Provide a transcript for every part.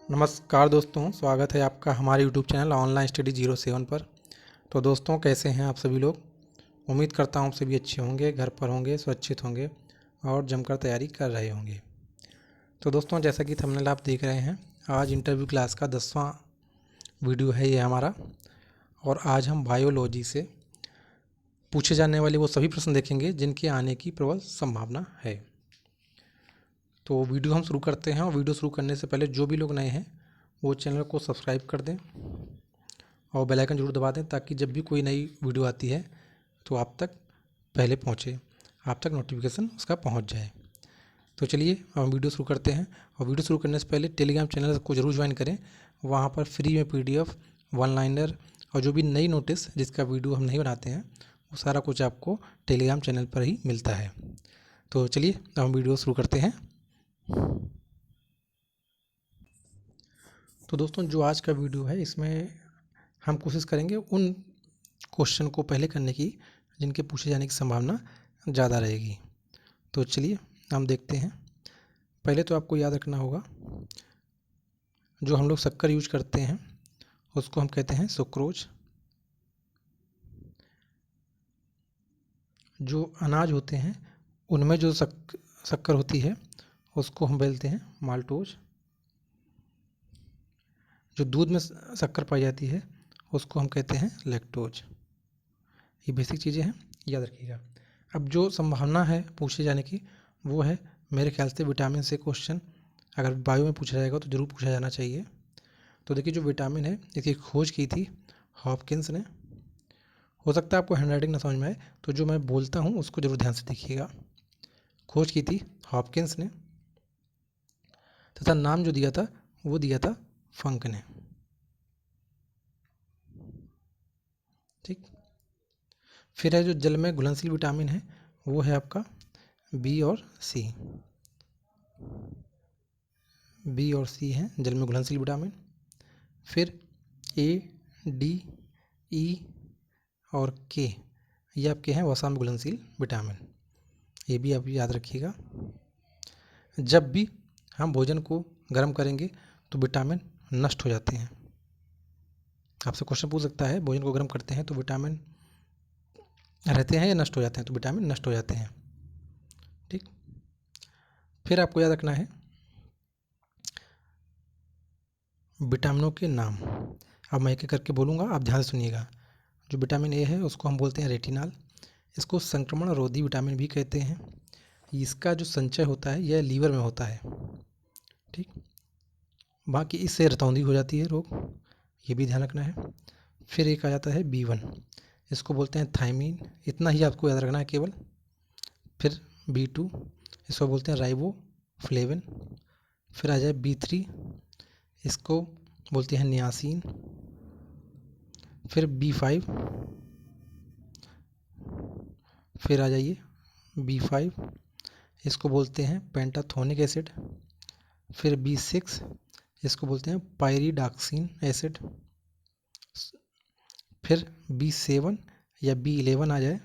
नमस्कार दोस्तों, स्वागत है आपका हमारे यूट्यूब चैनल ऑनलाइन स्टडी 07 पर। तो दोस्तों, कैसे हैं आप सभी लोग। उम्मीद करता हूँ आप सभी अच्छे होंगे, घर पर होंगे, सुरक्षित होंगे और जमकर तैयारी कर रहे होंगे। तो दोस्तों, जैसा कि थंबनेल आप देख रहे हैं, आज इंटरव्यू क्लास का 10वां वीडियो है ये हमारा। और आज हम बायोलॉजी से पूछे जाने वाले वो सभी प्रश्न देखेंगे जिनके आने की प्रबल संभावना है। तो वीडियो हम शुरू करते हैं, और वीडियो शुरू करने से पहले जो भी लोग नए हैं वो चैनल को सब्सक्राइब कर दें और बेल आइकन जरूर दबा दें, ताकि जब भी कोई नई वीडियो आती है तो आप तक पहले पहुंचे, आप तक नोटिफिकेशन उसका पहुंच जाए। तो चलिए अब हम वीडियो शुरू करते हैं। और वीडियो शुरू करने से पहले टेलीग्राम चैनल को जरूर ज्वाइन करें। वहाँ पर फ्री में PDF, वन लाइनर और जो भी नई नोटिस जिसका वीडियो हम नहीं बनाते हैं वो सारा कुछ आपको टेलीग्राम चैनल पर ही मिलता है। तो चलिए अब हम वीडियो शुरू करते हैं। तो दोस्तों, जो आज का वीडियो है इसमें हम कोशिश करेंगे उन क्वेश्चन को पहले करने की जिनके पूछे जाने की संभावना ज़्यादा रहेगी। तो चलिए हम देखते हैं। पहले तो आपको याद रखना होगा, जो हम लोग शक्कर यूज करते हैं उसको हम कहते हैं सुक्रोज। जो अनाज होते हैं उनमें जो शक्कर होती है उसको हम बोलते हैं माल्टोज। जो दूध में शक्कर पाई जाती है उसको हम कहते हैं लैक्टोज। ये बेसिक चीज़ें हैं, याद रखिएगा। अब जो संभावना है पूछे जाने की वो है, मेरे ख्याल से विटामिन से क्वेश्चन अगर बायो में पूछा जाएगा तो ज़रूर पूछा जाना चाहिए। तो देखिए, जो विटामिन है इसकी खोज की थी हॉपकिंस ने। हो सकता है आपको हैंडराइटिंग ना समझ में आए, तो जो मैं बोलता हूँ उसको ज़रूर ध्यान से देखिएगा। खोज की थी हॉपकिंस ने, तथा नाम जो दिया था वो दिया था फंक ने। ठीक। फिर है जो जल में घुलनशील विटामिन है वो है आपका बी और सी। बी और सी हैं जल में घुलनशील विटामिन। फिर A, D, E और K ये आपके हैं वसा में घुलनशील विटामिन। ये भी आप याद रखिएगा। जब भी हम भोजन को गर्म करेंगे तो विटामिन नष्ट हो जाते हैं। आपसे क्वेश्चन पूछ सकता है, भोजन को गर्म करते हैं तो विटामिन रहते हैं या नष्ट हो जाते हैं। तो विटामिन नष्ट हो जाते हैं। ठीक। फिर आपको याद रखना है विटामिनों के नाम। अब मैं एक एक करके बोलूँगा, आप ध्यान से सुनिएगा। जो विटामिन ए है उसको हम बोलते हैं रेटिनॉल। इसको संक्रमण रोधी विटामिन भी कहते हैं। इसका जो संचय होता है यह लीवर में होता है। ठीक। बाकी इससे रतौंधी हो जाती है रोग, ये भी ध्यान रखना है। फिर एक आ जाता है B1, इसको बोलते हैं थायमीन। इतना ही आपको याद रखना है केवल। फिर B2, इसको बोलते हैं राइबोफ्लेविन। फिर आ जाए B3, इसको बोलते हैं नियासिन। फिर B5, फिर आ जाइए B5, इसको बोलते हैं पेंटाथोनिक एसिड। फिर B6, इसको बोलते हैं पायरिडॉक्सिन एसिड। फिर B7 या B11 आ जाए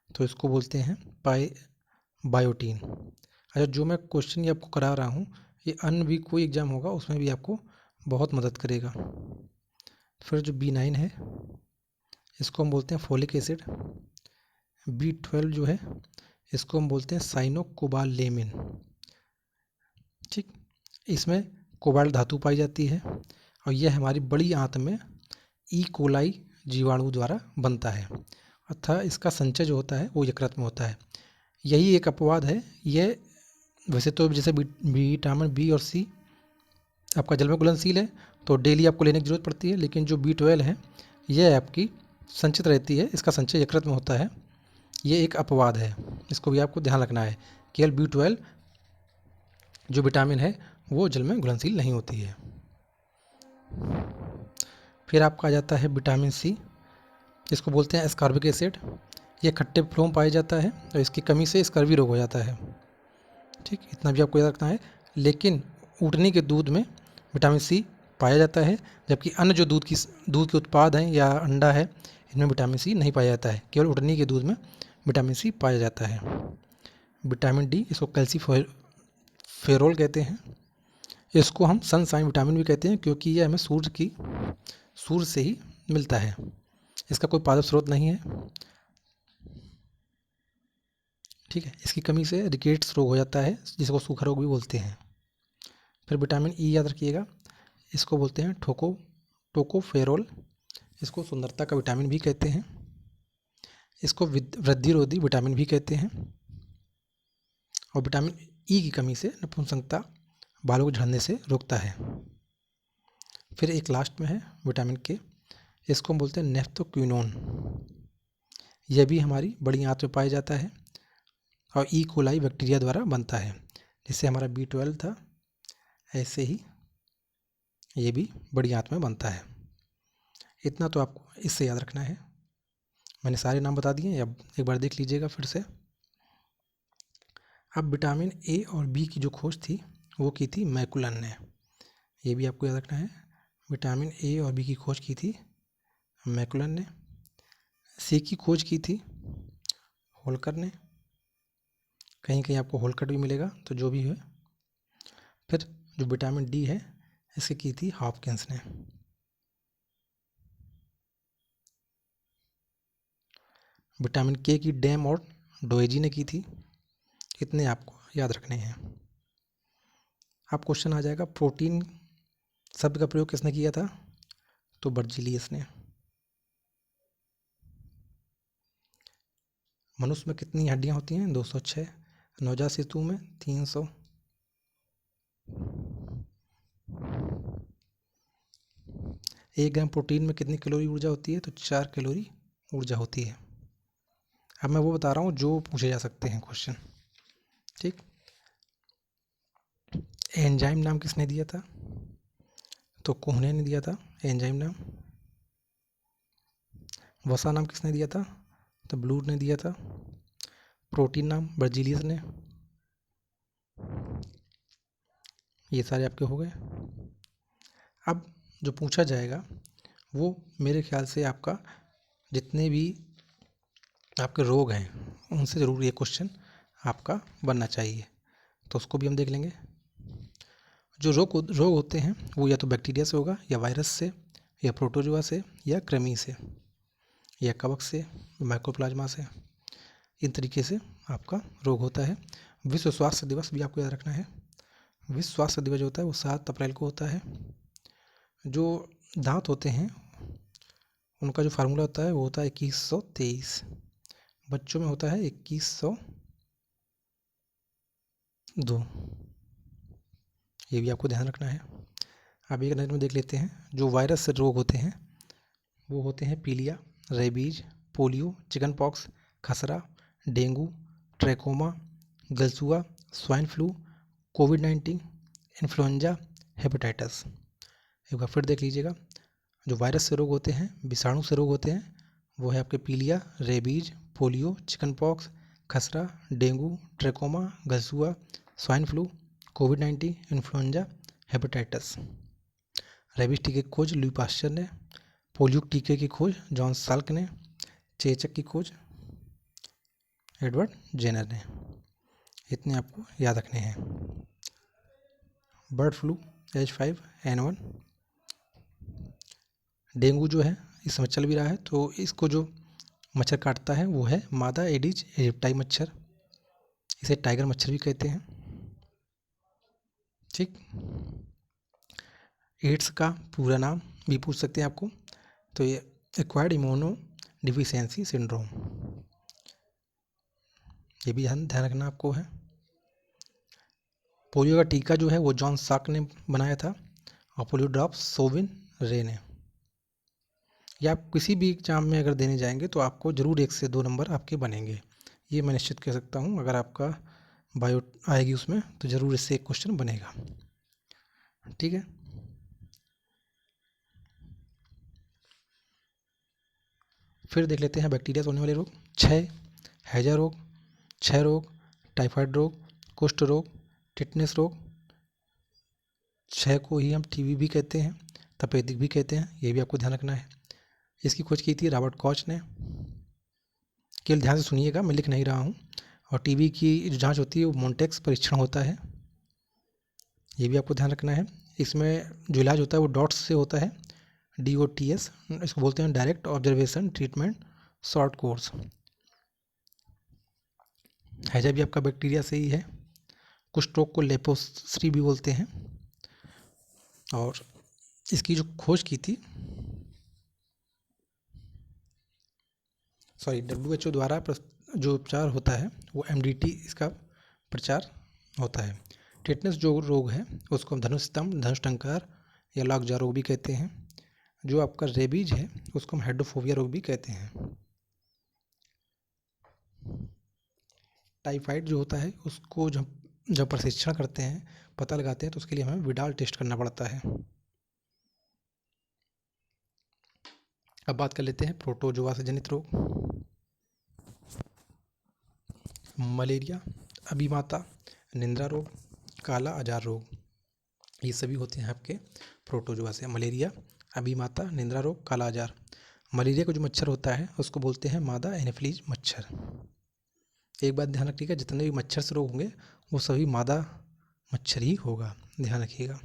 तो इसको बोलते हैं बायोटीन। अच्छा, जो मैं क्वेश्चन ये आपको करा रहा हूँ ये अन्य भी कोई एग्ज़ाम होगा उसमें भी आपको बहुत मदद करेगा। फिर जो B9 है इसको हम बोलते हैं फोलिक एसिड। B12 जो है इसको हम बोलते हैं साइनोकोबालेमिन। ठीक। इसमें कोबाल्ट धातु पाई जाती है और यह हमारी बड़ी आंत में ई कोलाई जीवाणु द्वारा बनता है, अर्थात इसका संचय जो होता है वो यकृत में होता है। यही एक अपवाद है। यह वैसे तो जैसे विटामिन बी और सी आपका जल में घुलनशील है तो डेली आपको लेने की जरूरत पड़ती है, लेकिन जो B12 है यह आपकी संचित रहती है, इसका संचय यकृत में होता है। ये एक अपवाद है, इसको भी आपको ध्यान रखना है। केवल B12 जो विटामिन है वो जल में घुलनशील नहीं होती है। फिर आपका आ जाता है विटामिन सी, जिसको बोलते हैं एस्कॉर्बिक एसिड। ये खट्टे फ्लो में पाया जाता है और इसकी कमी से स्कर्वी रोग हो जाता है। ठीक, इतना भी आपको याद रखना है। लेकिन ऊँटनी के दूध में विटामिन सी पाया जाता है, जबकि अन्य जो दूध के उत्पाद हैं या अंडा है इनमें विटामिन सी नहीं पाया जाता है। केवल ऊँटनी के दूध में विटामिन सी पाया जाता है। विटामिन डी, इसको कैल्सीफेरोल कहते हैं। इसको हम सनशाइन विटामिन भी कहते हैं क्योंकि ये हमें सूर्य से ही मिलता है। इसका कोई पादप स्रोत नहीं है। ठीक है, इसकी कमी से रिकेट्स रोग हो जाता है जिसको सूखा रोग भी बोलते हैं। फिर विटामिन ई याद रखिएगा, इसको बोलते हैं टोकोफेरोल। इसको सुंदरता का विटामिन भी कहते हैं। इसको वृद्धिरोधी विटामिन भी कहते हैं। और विटामिन ई की कमी से नपुंसकता, बालों को झड़ने से रोकता है। फिर एक लास्ट में है विटामिन के, इसको हम बोलते हैं नेफ्थोक्विनोन। यह भी हमारी बड़ी आंत में पाया जाता है और ई कोलाई बैक्टीरिया द्वारा बनता है, जिससे हमारा B12 था, ऐसे ही ये भी बड़ी आंत में बनता है। इतना तो आपको इससे याद रखना है। मैंने सारे नाम बता दिए, अब एक बार देख लीजिएगा फिर से। अब विटामिन ए और बी की जो खोज थी वो की थी मैकुलन ने, ये भी आपको याद रखना है। विटामिन ए और बी की खोज की थी मैकुलन ने। सी की खोज की थी होल्कर ने, कहीं कहीं आपको होल्कर भी मिलेगा, तो जो भी है। फिर जो विटामिन डी है इसकी की थी हॉपकिंस ने। विटामिन के की डैम और डोएजी ने की थी। इतने आपको याद रखने हैं। अब क्वेश्चन आ जाएगा, प्रोटीन शब्द का प्रयोग किसने किया था? तो बर्जीलियस ने। मनुष्य में कितनी हड्डियां होती हैं? 206। नवजात शिशु में 300। एक ग्राम प्रोटीन में कितनी कैलोरी ऊर्जा होती है? तो 4 कैलोरी ऊर्जा होती है। अब मैं वो बता रहा हूँ जो पूछे जा सकते हैं क्वेश्चन। ठीक, एंजाइम नाम किसने दिया था? तो कोहने ने दिया था एंजाइम नाम। वसा नाम किसने दिया था? तो ब्लूर ने दिया था। प्रोटीन नाम बर्जीलियस ने। ये सारे आपके हो गए। अब जो पूछा जाएगा वो मेरे ख्याल से आपका जितने भी आपके रोग हैं उनसे ज़रूर ये क्वेश्चन आपका बनना चाहिए, तो उसको भी हम देख लेंगे। जो रोग होते हैं वो या तो बैक्टीरिया से होगा, या वायरस से, या प्रोटोजोआ से, या कृमि से, या कवक से, माइकोप्लाज्मा से। इन तरीके से आपका रोग होता है। विश्व स्वास्थ्य दिवस भी आपको याद रखना है। विश्व स्वास्थ्य दिवस जो होता है वो 7 अप्रैल को होता है। जो दांत होते हैं उनका जो फार्मूला होता है वो होता है 2123। बच्चों में होता है 2102। ये भी आपको ध्यान रखना है। अब एक नज़र में देख लेते हैं, जो वायरस से रोग होते हैं वो होते हैं पीलिया, रेबीज, पोलियो, चिकन पॉक्स, खसरा, डेंगू, ट्रैकोमा, गलसुआ, स्वाइन फ्लू, कोविड-19, इन्फ्लुएंजा, हेपेटाइटिस। एक बार फिर देख लीजिएगा, जो वायरस से रोग होते हैं, विषाणु से रोग होते हैं, वो है आपके पीलिया, रेबीज, पोलियो, चिकन पॉक्स, खसरा, डेंगू, ट्रैकोमा, गलसुआ, स्वाइन फ्लू, कोविड-19, इन्फ्लुएंजा, हेपेटाइटिस। रेबीज टीके की खोज लुई पाश्चर ने। पोलियो टीके की खोज जॉन साल्क ने। चेचक की खोज एडवर्ड जेनर ने। इतने आपको याद रखने हैं। Bird flu H5N1। डेंगू जो है इस समय चल भी रहा है, तो इसको जो मच्छर काटता है वो है मादा एडिज एजिप्टाई मच्छर। इसे टाइगर मच्छर भी कहते हैं। ठीक, एड्स का पूरा नाम भी पूछ सकते हैं आपको, तो ये एक्वायर्ड इम्यूनो डिफिशियंसी सिंड्रोम, ये भी ध्यान रखना आपको है। पोलियो का टीका जो है वो जॉन साल्क ने बनाया था, और पोलियो ड्रॉप सोविन रे ने। या आप किसी भी एग्जाम में अगर देने जाएंगे तो आपको ज़रूर 1 से 2 नंबर आपके बनेंगे, ये मैं निश्चित कह सकता हूँ। अगर आपका बायो आएगी उसमें तो ज़रूर इससे एक क्वेश्चन बनेगा। ठीक है, फिर देख लेते हैं बैक्टीरिया से होने वाले रोग। क्षय, हैजा रोग, क्षय रोग, टाइफाइड रोग, कुष्ठ रोग, टिटनेस रोग। क्षय को ही हम टीबी भी कहते हैं, तपेदिक भी कहते हैं, ये भी आपको ध्यान रखना है। इसकी खोज की थी रॉबर्ट कॉच ने। केवल ध्यान से सुनिएगा, मैं लिख नहीं रहा हूँ। और टीबी की जो जांच होती है वो मोन्टेक्स परीक्षण होता है, ये भी आपको ध्यान रखना है। इसमें जो इलाज होता है वो डॉट्स से होता है, DOTS, इसको बोलते हैं direct observation treatment short course. हैजा भी आपका बैक्टीरिया से ही है। कुष्ठ रोग को लेप्रोसी भी बोलते हैं। और इसकी जो खोज की थी, WHO द्वारा जो उपचार होता है वो MDT, इसका प्रचार होता है। टेटनस जो रोग है उसको हम धनुस्तंभ, धनुष्टंकार या लॉकजा रोग भी कहते हैं। जो आपका रेबीज है उसको हम हाइड्रोफोबिया रोग भी कहते हैं। टाइफाइड जो होता है उसको जब प्रशिक्षण करते हैं, पता लगाते हैं, तो उसके लिए हमें विडाल टेस्ट करना पड़ता है। अब बात कर लेते हैं प्रोटोजोआ से जनित रोग। मलेरिया, अभिमाता, निंद्रा रोग, काला आजार रोग, ये सभी होते हैं आपके प्रोटोजोआ से। मलेरिया, अभिमाता, निंद्रा रोग, काला आजार। मलेरिया का जो मच्छर होता है उसको बोलते हैं मादा एनोफिलीज मच्छर। एक बात ध्यान रखिएगा, जितने भी मच्छर से रोग होंगे वो सभी मादा मच्छर ही होगा, ध्यान रखिएगा।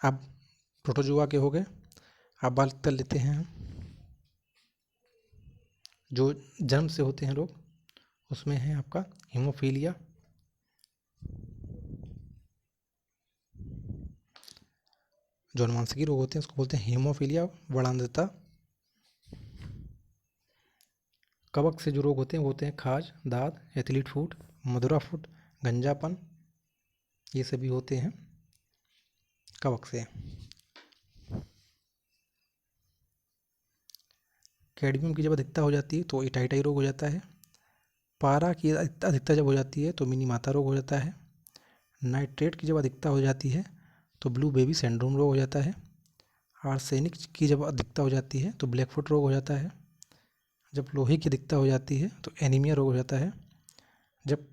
अब प्रोटोजोआ के हो गए। अब बात कर लेते हैं जो जन्म से होते हैं रोग। उसमें है आपका हीमोफीलिया, जो अनुवांशिकी रोग होते हैं उसको बोलते हैं हीमोफीलिया, वर्णांधता। कवक से जो रोग होते हैं वो होते हैं खाज, दाद, एथलीट फुट, मधुरा फुट, गंजापन, ये सभी होते हैं कवक से। कैडमियम की जब अधिकता हो जाती है तो इटाइटाई रोग हो जाता है। पारा की अधिकता जब हो जाती है तो मिनी माता रोग हो जाता है। नाइट्रेट की जब अधिकता हो जाती है तो ब्लू बेबी सिंड्रोम रोग हो जाता है। आर्सेनिक की जब अधिकता हो जाती है तो ब्लैक फुट रोग हो जाता है। जब लोहे की अधिकता हो जाती है तो एनीमिया रोग हो जाता है। जब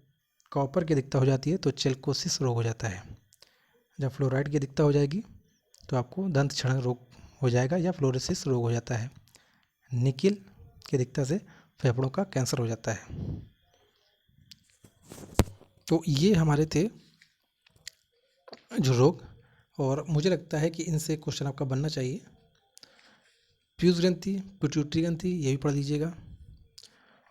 कॉपर की अधिकता हो जाती है तो चेलकोसिस रोग हो जाता है। जब फ्लोराइड की अधिकता हो जाएगी तो आपको दंत क्षरण रोग हो जाएगा या फ्लोरोसिस रोग हो जाता है। निकिल की अधिकता से फेफड़ों का कैंसर हो जाता है। तो ये हमारे थे जो रोग, और मुझे लगता है कि इनसे क्वेश्चन आपका बनना चाहिए। पीयूष ग्रंथि, पिट्यूटरी ग्रंथि, ये भी पढ़ लीजिएगा।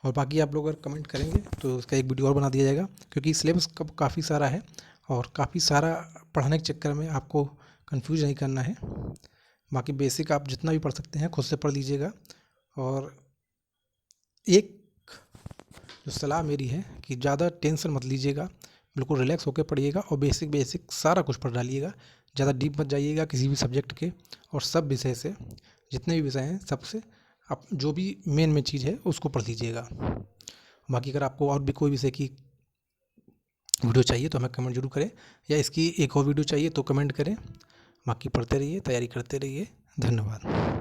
और बाकी आप लोग अगर कमेंट करेंगे तो उसका एक वीडियो और बना दिया जाएगा, क्योंकि सिलेबस काफ़ी सारा है और काफ़ी सारा पढ़ने के चक्कर में आपको कंफ्यूज नहीं करना है। बाकी बेसिक आप जितना भी पढ़ सकते हैं खुद से पढ़ लीजिएगा। और एक जो सलाह मेरी है कि ज़्यादा टेंशन मत लीजिएगा, बिल्कुल रिलैक्स होकर पढ़िएगा और बेसिक सारा कुछ पढ़ डालिएगा। ज़्यादा डीप मत जाइएगा किसी भी सब्जेक्ट के, और सब विषय से, जितने भी विषय हैं सबसे आप जो भी मेन चीज़ है उसको पढ़ लीजिएगा। बाकी अगर आपको और भी कोई विषय की वीडियो चाहिए तो हमें कमेंट जरूर करें, या इसकी एक और वीडियो चाहिए तो कमेंट करें। बाकी पढ़ते रहिए, तैयारी करते रहिए। धन्यवाद।